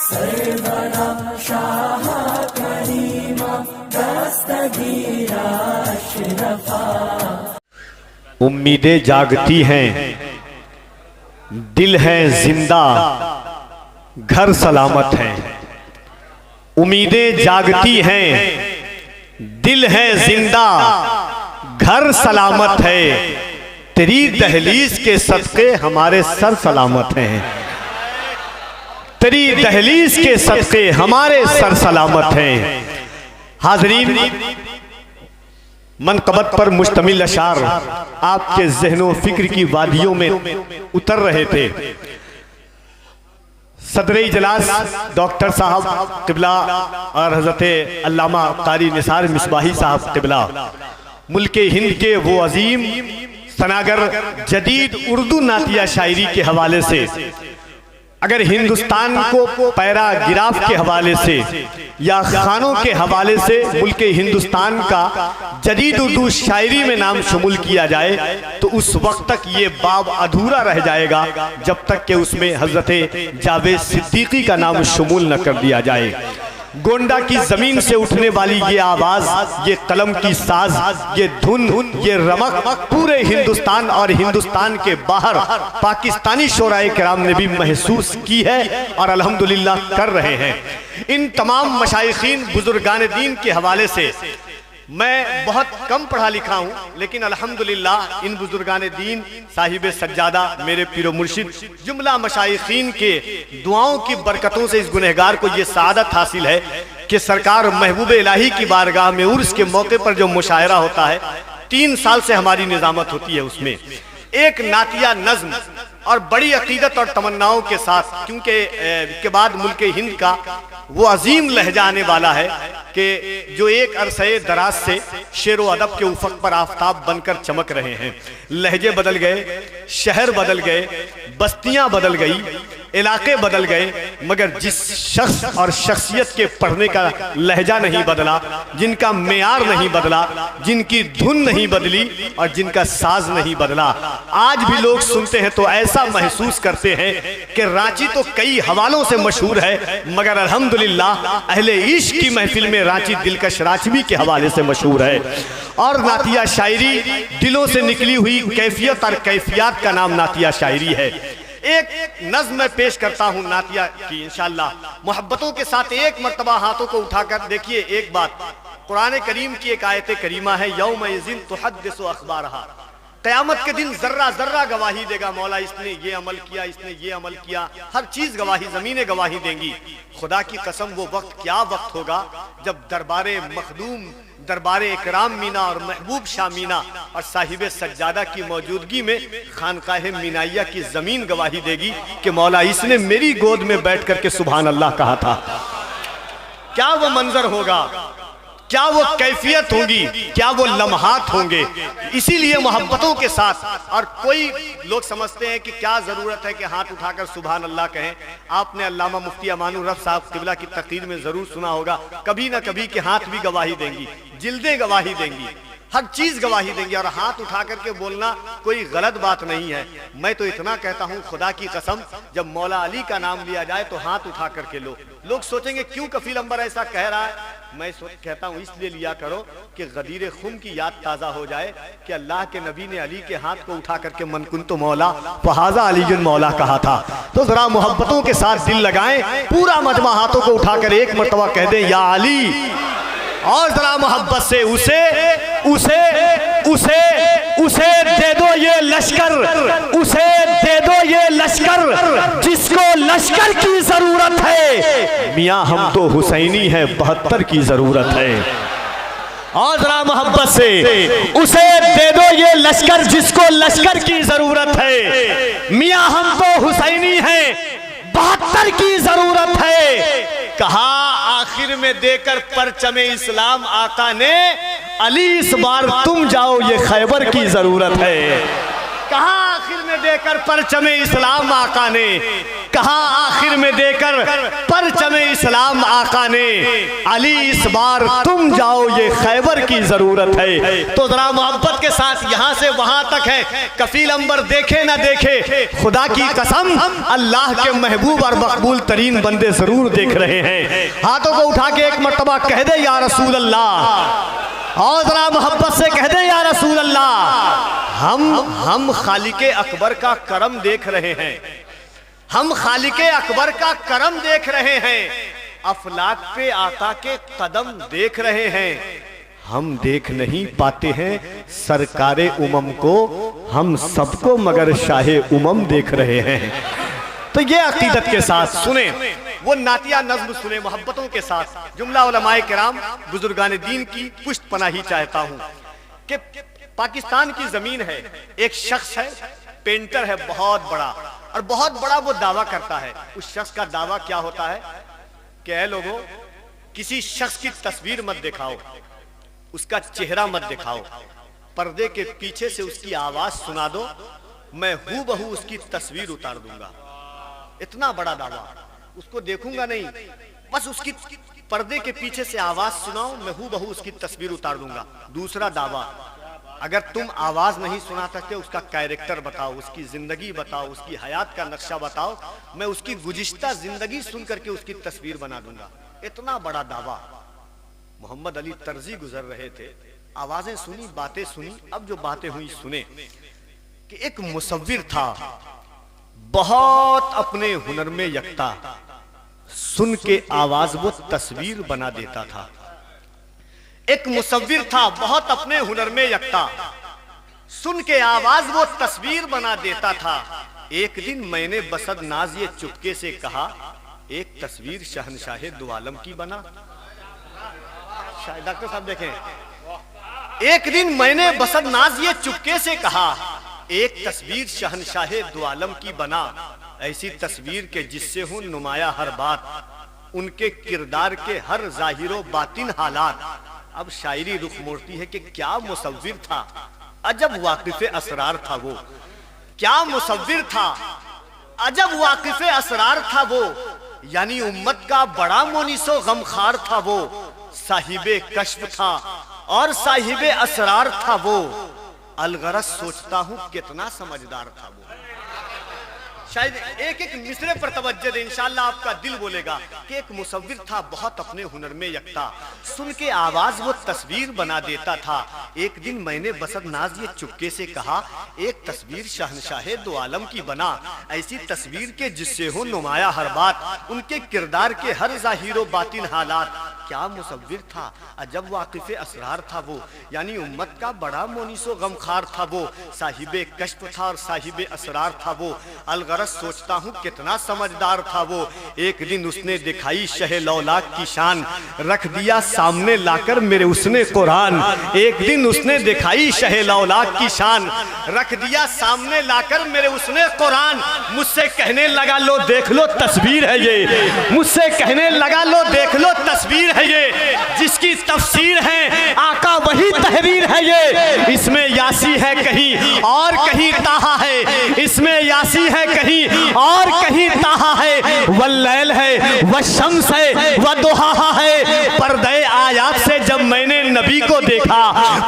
सरवरा शाह करीमा दस्तगीरा अशरफा। उम्मीदें जागती हैं, दिल है जिंदा, घर सलामत है। उम्मीदें जागती हैं, दिल है जिंदा, घर सलामत है। तेरी दहलीज के सदके हमारे सर सलामत हैं। तेरी दहलीज के सदके हमारे सर सलामत हैं। हाजरीन, मनकबत पर मुश्तमिल अशार आपके ज़हनो फिक्र की वादियों में उतर रहे थे। सदर इजलास डॉक्टर साहब क़िबला और हज़रत अल्लामा क़ारी निसार मिसबाही साहब क़िबला मुल्क हिंद के वो अजीम सनागर जदीद उर्दू नातिया शायरी के हवाले से, अगर हिंदुस्तान को पैराग्राफ के हवाले से या खानों के हवाले से मुल्क हिंदुस्तान का जदीद उर्दू शायरी में नाम शुमार किया जाए तो उस वक्त तक ये बाब अधूरा रह जाएगा जब तक कि उसमें हज़रत जावेद सिद्दीकी का नाम शुमार न कर दिया जाए। गोंडा की जमीन से उठने वाली ये आवाज, ये कलम की साज, ये धुन, ये रमक पूरे हिंदुस्तान और हिंदुस्तान के बाहर पाकिस्तानी शोराए किराम ने भी महसूस की है और अल्हम्दुलिल्लाह कर रहे हैं। इन तमाम मशाइखीन बुजुर्गान दीन के हवाले से मैं बहुत कम पढ़ा लिखा हूँ, लेकिन अल्हम्दुलिल्लाह इन बुजुर्गान दीन साहिब सज्जादा मेरे पीरो मुर्शिद जुमला मशाइखीन के दुआओं की बरकतों से इस गुनहगार को ये सादत हासिल है कि सरकार महबूब इलाही की बारगाह में उर्स के मौके पर जो मुशायरा होता है, 3 साल से हमारी निजामत होती है। उसमें एक नातिया नज्म और बड़ी अकीदत और तमन्नाओं के साथ, क्योंकि के बाद मुल्क हिंद का वो अजीम लहजा आने वाला है कि जो एक अरसे दराज से शेर व अदब के उफक पर आफताब बनकर चमक रहे हैं। लहजे बदल गए, शहर बदल गए, बस्तियां बदल गई, इलाके बदल गए, मगर जिस शख्स और शख्सियत के पढ़ने का लहजा नहीं बदला, जिनका मेयार नहीं बदला, जिनकी धुन नहीं बदली और जिनका साज नहीं बदला, आज भी लोग सुनते हैं तो ऐसा महसूस करते हैं कि रांची तो कई हवालों से मशहूर है, मगर अल्हम्दुलिल्लाह अहले इश्क की महफिल में रांची दिलकश रांचवी के हवाले से मशहूर है। और नातिया शायरी दिलों से निकली हुई कैफियत और कैफियत का नाम नातिया शायरी है। एक नज़्म मैं पेश करता हूँ नातिया की, इंशाअल्लाह मोहब्बतों के साथ एक मर्तबा हाथों को उठाकर देखिए। एक बात कुरान करीम की एक आयत करीमा है, यौम इज़िन तुहद्दिसु अख़बारहा, क़यामत के दिन जर्रा जर्रा गवाही देगा, मौला इसने ये अमल किया, इसने ये अमल किया, हर चीज गवाही, जमीनें गवाही देंगी। खुदा की कसम वो वक्त क्या वक्त होगा जब दरबारे मखदूम, दरबारे इकराम मीना और महबूब शाह मीना और साहिब सज्जादा की मौजूदगी में खानकाहे मीनाइया की जमीन गवाही देगी कि मौला इसने मेरी गोद में बैठ करके सुभान अल्लाह कहा था। क्या वो मंजर होगा, क्या वो कैफियत होगी, क्या वो लम्हात होंगे। इसीलिए मोहब्बतों के साथ, और कोई लोग समझते हैं कि क्या जरूरत है कि हाथ उठाकर सुभान अल्लाह कहें। आपने अल्लामा मुफ्ती अमानुर रफ़ साहब क़िबला की तक़रीर में जरूर सुना होगा, कभी ना कभी के हाथ भी गवाही देंगी, जिल्दें गवाही देंगी, हर चीज गवाही देंगी, और हाथ उठा करके बोलना कोई गलत बात नहीं है। मैं तो इतना कहता हूँ खुदा की कसम, जब मौला अली का नाम लिया जाए तो हाथ उठा करके लो। लोग सोचेंगे क्यों कफील अंबर ऐसा कह रहा है, मैं कहता हूँ इसलिए लिया करो कि गदीर खुम की याद ताज़ा हो जाए कि अल्लाह के नबी ने अली के हाथ को उठा करके मन कुंतु मौला फहाजा अलीजुन मौला कहा था। तो जरा मोहब्बतों के साथ दिल लगाएं, पूरा मजमा हाथों को उठाकर एक मरतबा कह दें या अली, और जरा मोहब्बत से उसे उसे उसे उसे दे दो ये लश्कर, उसे दे दो ये लश्कर जिसको लश्कर की जरूरत है। मियां हम तो हुसैनी है, 72 की जरूरत है। और जरा मोहब्बत से उसे दे दो ये लश्कर जिसको लश्कर की जरूरत है। मियां हम तो हुसैनी है, 72 की जरूरत है। कहा आखिर में देकर परचमे इस्लाम आका ने, अली इस बार तुम जाओ ये खैबर की जरूरत है। कहा आखिर में देकर परचमे इस्लाम आका ने, कहा आखिर में देकर परचमे इस्लाम आका ने, अली इस बार तुम जाओ, ये खैबर की जरूरत है। तो जरा मोहब्बत के साथ यहाँ से वहां तक है, कफील अंबर देखे ना देखे, खुदा की कसम अल्लाह के महबूब और मकबूल तरीन बंदे जरूर देख रहे हैं। हाथों को उठा के एक मर्तबा कह दे या रसूल अल्लाह, और जरा मोहब्बत से कह दे या रसूल अल्लाह। हम खालिके अकबर का करम देख रहे हैं, हम खालिके अकबर का करम देख रहे हैं, अफलाक पे आका के कदम देख रहे हैं। हम देख नहीं पाते हैं सरकारे उमम को, हम सबको मगर शाहे उमम देख रहे हैं। तो ये अकीदत के साथ सुने वो नातिया नज़्म सुने मोहब्बतों के साथ। जुमला उलमाए किराम बुजुर्गान दीन की पुष्ट पनाही चाहता हूँ कि पाकिस्तान की जमीन है, एक शख्स है, पेंटर है बहुत बड़ा, और बहुत बड़ा वो दावा करता है। उस शख्स का दावा क्या होता है कि ऐ लोगों, किसी शख्स की तस्वीर मत दिखाओ, उसका चेहरा मत दिखाओ, पर्दे के पीछे से उसकी आवाज सुना दो, मैं हूबहू उसकी तस्वीर उतार दूंगा। इतना बड़ा दावा, उसको देखूंगा नहीं, बस उसकी पर्दे के पीछे से आवाज सुनाओ, मैं हूबहू उसकी तस्वीर उतार दूंगा। दूसरा दावा, अगर तुम आवाज नहीं सुना सकते, उसका कैरेक्टर बताओ, उसकी जिंदगी बताओ, उसकी हयात का नक्शा बताओ, मैं उसकी गुज़िश्ता जिंदगी सुन करके उसकी तस्वीर बना दूंगा। इतना बड़ा दावा। मोहम्मद अली तर्जी गुजर रहे थे, आवाजें सुनी, बातें सुनी। अब जो बातें हुई सुने कि एक मुसव्विर था, बहुत अपने हुनर में यकता, सुन के आवाज वो तस्वीर बना देता था। एक मुसव्विर था, बहुत अपने हुनर में यकता, सुन के आवाज वो तस्वीर बना देता था। एक दिन मैंने बसद नाज ये चुपके से कहा, एक तस्वीर शहनशाहे दो आलम की बना। शायद डॉक्टर साहब देखें, एक दिन मैंने बसद नाज ये चुपके से कहा, एक तस्वीर शहनशाहे दो आलम की बना। ऐसी तस्वीर के जिससे हूं नुमाया हर बात, उनके किरदार के हर जाहिरो बातिन हालात। अब शायरी रुख मोड़ती है कि क्या मुसव्विर था, अजब वाकिफ़े असरार था वो। क्या मुसव्विर था, अजब वाकिफ़े असरार था वो। यानी उम्मत का बड़ा मोनिसो गमखार था वो। साहिबे कश्फ था और साहिबे असरार था वो। अलगरज सोचता हूं कितना समझदार था वो। शायद एक एक मिसरे पर तवज्जो दे, इंशाअल्लाह आपका दिल बोलेगा कि एक मुसव्विर था, बहुत अपने हुनर में यकता, सुन के आवाज वो तस्वीर बना देता था। एक दिन मैंने बसद नाज ये चुपके से कहा, एक तस्वीर शहनशाहे दो आलम की बना। ऐसी तस्वीर के जिससे हो नुमाया हर बात, उनके किरदार के हर जाहिरो बातिन हालात। क्या मुसव्विर था, अजब वाकिफ़े असरार था वो। यानी उम्मत का बड़ा मोनिसो गमखार था वो। साहिबे कश्फ था और साहिबे असरार था वो। अलगरज सोचता हूँ कितना समझदार था वो। एक दिन उसने दिखाई शहे लौलाक की शान, रख दिया सामने लाकर मेरे उसने कुरान। एक दिन उसने दिखाई शहे लौलाक की शान, रख दिया सामने लाकर मेरे उसने कुरान। मुझसे कहने लगा लो देख लो तस्वीर है ये, मुझसे कहने लगा लो देख लो तस्वीर है ये, जिसकी तफसीर है आका वही तहरीर है ये। इसमें यासी है कहीं और कहीं ताहा है, इसमें यासी है कहीं और कहीं ताहा है। वल्लैल है व शम्स है व दुहा है। पर्दे आयात से जब मैंने नबी को देखा,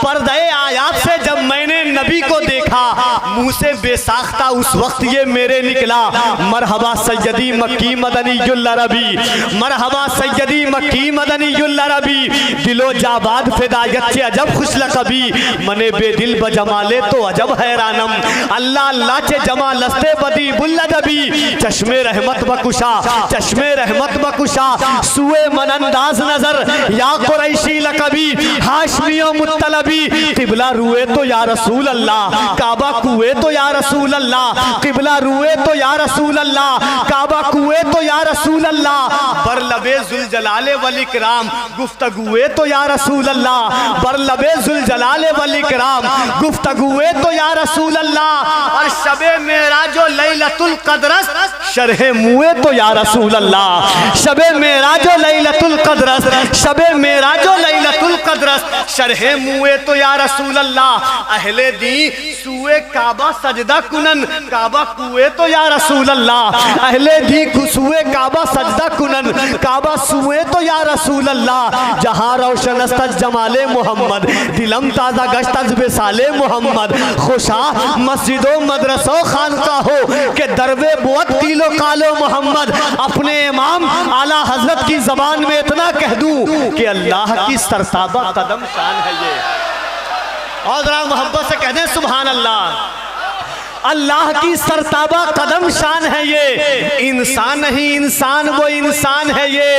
पर्दे आयात से जब मैंने नबी को देखा, मुंह से बेसाख्ता उस वक्त ये मेरे निकला, मरहबा सैयदी मक्की मदनीयुल अरबी, मरहबा सैयदी मक्की मदनीयुल अरबी। दिलो जाबाद फिदायत से अजब खुशलकबी, मने बेदिल बजमाले तो अजब हैरानम। अल्लाह अल्लाह चे जमालस्ते बदी बुल्लदबी, चश्मे रहमत बकुशा, चश्मे रहमत बकुशा, सुए मनंदाज नजर या कुरैशी लकबी, हाशमियो मुत्तलबी। किबला रुए तो या रसूल अल्लाह, काबा कुए तो या रसूल अल्लाह, किबला रुए तो या रसूल अल्लाह, काबा कुए तो या रसूल अल्लाह। बरलबे जुल जलाले वल इकराम, गुफ्तगुए तो या रसूल अल्लाह, बरलबे जुल जलाले वल इकराम, गुफ्तगुए तो या रसूल अल्लाह। और शबे मेराजो लैलतुल क़द्र, शरहे मुए तो या रसूल अल्लाह, शबे मेराजो लैलतुल क़द्र, शबे मेराजो लैलतुल क़द्र, शरहे मुए तो या रसूल अल्लाह। अहले दी सुए काबा सजदा कुनन, काबा कुए तो या रसूल अल्लाह, अहले दी खुशुए काबा सजदा कुनन, काबा सुए तो या रसूल अल्लाह, जहाँ रोशन अस्तज जमाले मोहम्मद, दिलम ताज़ा गश्त बेसाले मोहम्मद, खुशा मस्जिदों मदरसों खानका हो के दरबे बुअत तीलो कालो मोहम्मद। अपने इमाम आला हजरत की जबान में इतना कह दूं कि अल्लाह की सरताबा कदम शान है ये, और जरा मोहब्बत से कह दें सुभान अल्लाह। अल्लाह की सरताबा कदम शान है ये, इंसान नहीं इंसान वो इंसान है ये,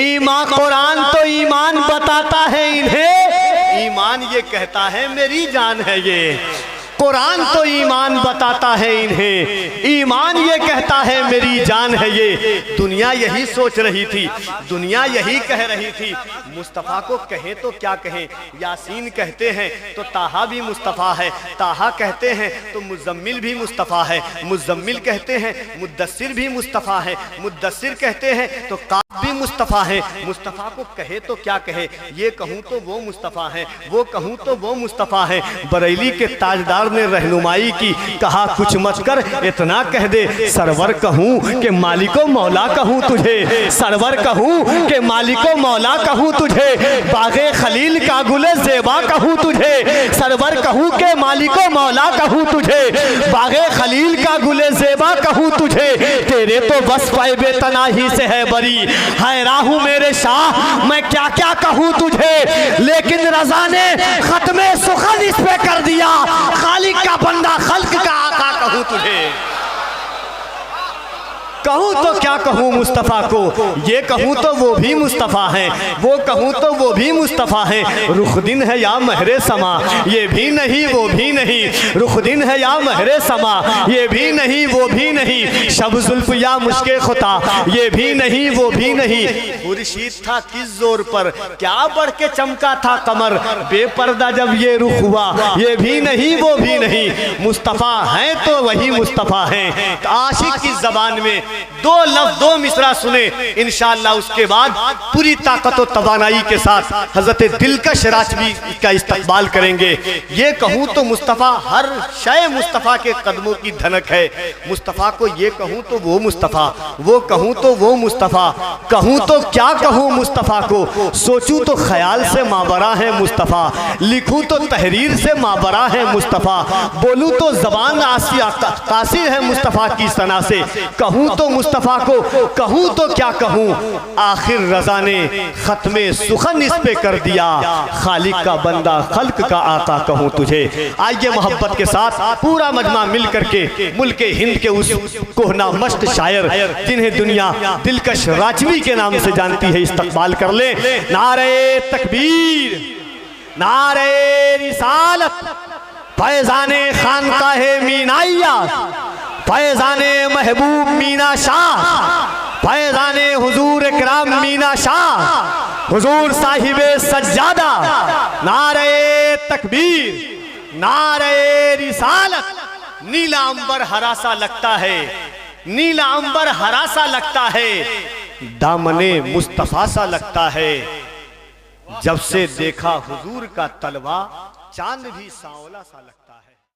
ईमान कुरान तो ईमान बताता है इन्हें, ईमान ये कहता है मेरी जान है ये, कुरान तो ईमान बताता है इन्हें, ईमान ये कहता है मेरी जान है ये। दुनिया यही सोच रही थी, दुनिया यही कह रही थी, मुस्तफ़ा को कहें तो क्या कहें, यासीन कहते हैं तो ताहा भी मुस्तफ़ा है, ताहा कहते हैं तो मुज़म्मिल भी मुस्तफ़ा है, मुज़म्मिल कहते हैं मुद्दस्सिर भी मुस्तफ़ा है, मुद्दस्सिर कहते हैं तो काब भी मुस्तफ़ा है। मुस्तफ़ा को कहे तो क्या कहे, ये कहूँ तो वो मुस्तफ़ा है, वो कहूँ तो वो मुस्तफ़ा है। बरेली के ताजदार ने रहनुमाई की, कहा कुछ मत कर इतना कह दे, सरवर कहूँ कि मालिको मौला कहूँ तुझे, सरवर कहूँ कि मालिको मौला कहूँ तुझे, बागे खलील का गुले ज़ेबा कहूँ तुझे, सरवर कहूँ कि मालिको मौला कहूँ तुझे, बागे खलील का गुले ज़ेबा कहूँ तुझे, तेरे तो बस पाए बेतनाही से है बरी, हैरान हूँ मेरे शाह मैं क्या क्या कहूँ तुझे, लेकिन रज़ा ने खत्मे सुखन इस पे कर दिया, खालिक का बंदा खल्क का आका कहूँ तुझे। कहूँ तो क्या कहूँ मुस्तफ़ा को, ये कहूँ तो वो भी मुस्तफ़ा है, वो कहूँ तो वो भी मुस्तफ़ा है। रुख दिन है या महरे समा, ये भी नहीं वो भी नहीं, रुख दिन है या महरे समा, ये भी नहीं वो भी नहीं, शब जुल्फ या मुश्के खुता, ये भी नहीं वो भी नहीं। खुर्शीद था किस जोर पर, क्या बढ़ के चमका था कमर, बेपर्दा जब ये रुख हुआ, ये भी नहीं वो भी नहीं। मुस्तफ़ा हैं तो वही मुस्तफ़ा हैं। आशिक की ज़बान में दो लफ्ज़ दो मिसरा सुने, इंशाअल्लाह उसके बाद पूरी ताकत और तवानाई के साथ हज़रत दिलकश राजवी का इस्तकबाल करेंगे। ये कहूँ तो मुस्तफ़ा, हर शय मुस्तफ़ा के कदमों की धनक है। मुस्तफ़ा को ये कहूँ तो वो मुस्तफ़ा, वो कहूँ तो वो मुस्तफ़ा, कहूँ तो क्या कहूँ मुस्तफ़ा को, सोचूँ तो ख्याल से माबरा है मुस्तफ़ा, लिखूँ तो तहरीर से माबरा है मुस्तफ़ा, बोलूँ तो ज़बान आसिया कासिर है मुस्तफ़ा की सना से, कहूँ तो मुस्तफ़ा को कहूँ तो क्या कहूँ, आखिर रज़ा ने ख़त्मे सुखन इस पे कर दिया, खालिक का बंदा खल्क का आका कहूँ तुझे। आइए मोहब्बत के साथ पूरा मजमा मिल करके मुल्क हिंद के उस कोहना मस्त शायर जिन्हें दुनिया दिलकश राजवी के नाम से जानती है इस्तकबाल कर ले। नारे तकबीर, नारे रिसालत, फैज़ाने खानकाहे मीनाइया, फैज़ाने महबूब मीना शाह, फैज़ाने हुजूर इकराम मीना शाह, हुजूर साहिबे सज्जादा। नारे तकबीर, नारे रिसालत। नीला अंबर हरा सा लगता है, नीला अंबर हरा सा लगता है, दामने मुस्तफ़ा सा लगता है, जब से देखा हुजूर का तलवा चांद भी सांवला सा लगता है।